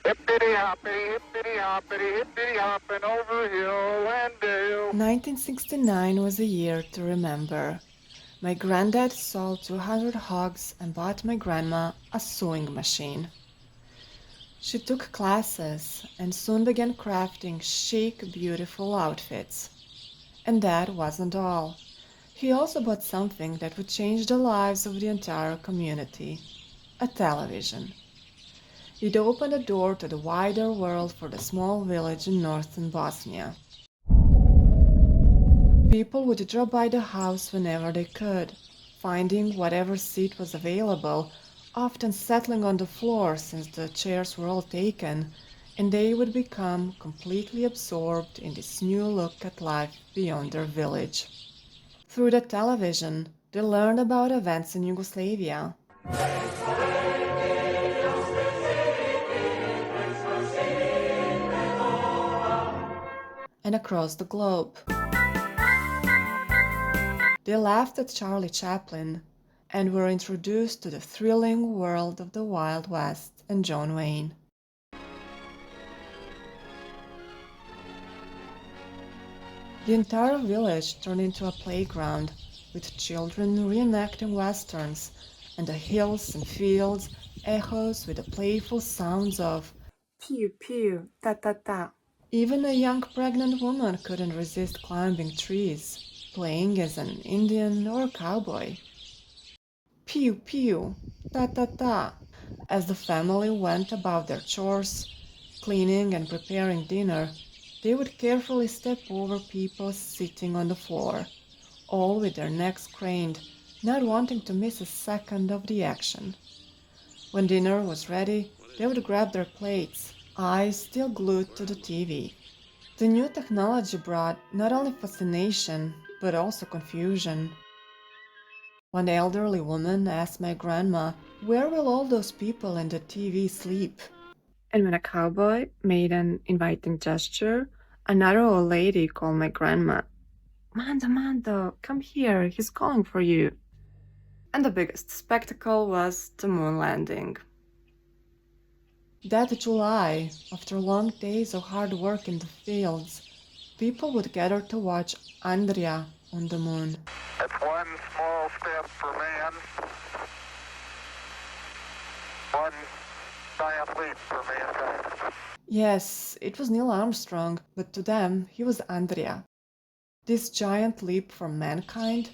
Hippity hoppity, hippity hopping over hill and dale. 1969 was a year to remember. My granddad sold 200 hogs and bought my grandma a sewing machine. She took classes and soon began crafting chic, beautiful outfits. And that wasn't all. He also bought something that would change the lives of the entire community: a television. It opened a door to the wider world for the small village in northern Bosnia. People would drop by the house whenever they could, finding whatever seat was available, often settling on the floor since the chairs were all taken, and they would become completely absorbed in this new look at life beyond their village. Through the television, they learned about events in Yugoslavia, and across the globe. They laughed at Charlie Chaplin and were introduced to the thrilling world of the Wild West and John Wayne. The entire village turned into a playground, with children reenacting westerns, and the hills and fields echoes with the playful sounds of Piu-Piu, ta-ta-ta. Even a young pregnant woman couldn't resist climbing trees, playing as an Indian or cowboy. Piu-Piu, ta-ta-ta, as the family went about their chores, cleaning and preparing dinner. They would carefully step over people sitting on the floor, all with their necks craned, not wanting to miss a second of the action. When dinner was ready, they would grab their plates, eyes still glued to the TV. The new technology brought not only fascination, but also confusion. One elderly woman asked my grandma, "Where will all those people in the TV sleep?" And when a cowboy made an inviting gesture, another old lady called my grandma, "Mando, Mando, come here, he's calling for you." And the biggest spectacle was the moon landing. That July, after long days of hard work in the fields, people would gather to watch Andrea on the moon. That's one small step for man, one giant leap for mankind. Yes, it was Neil Armstrong, but to them, he was Andrea. This giant leap for mankind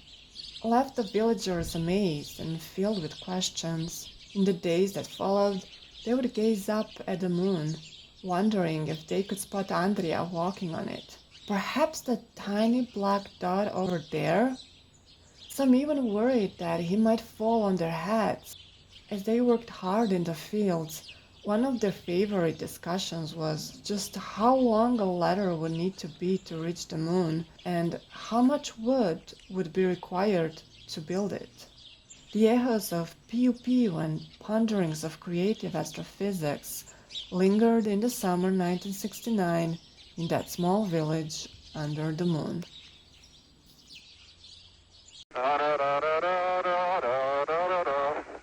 left the villagers amazed and filled with questions. In the days that followed, they would gaze up at the moon, wondering if they could spot Andrea walking on it. Perhaps that tiny black dot over there? Some even worried that he might fall on their heads. As they worked hard in the fields, one of their favorite discussions was just how long a ladder would need to be to reach the moon and how much wood would be required to build it. The echoes of Piu-Piu and ponderings of creative astrophysics lingered in the summer 1969 in that small village under the moon. Da da da da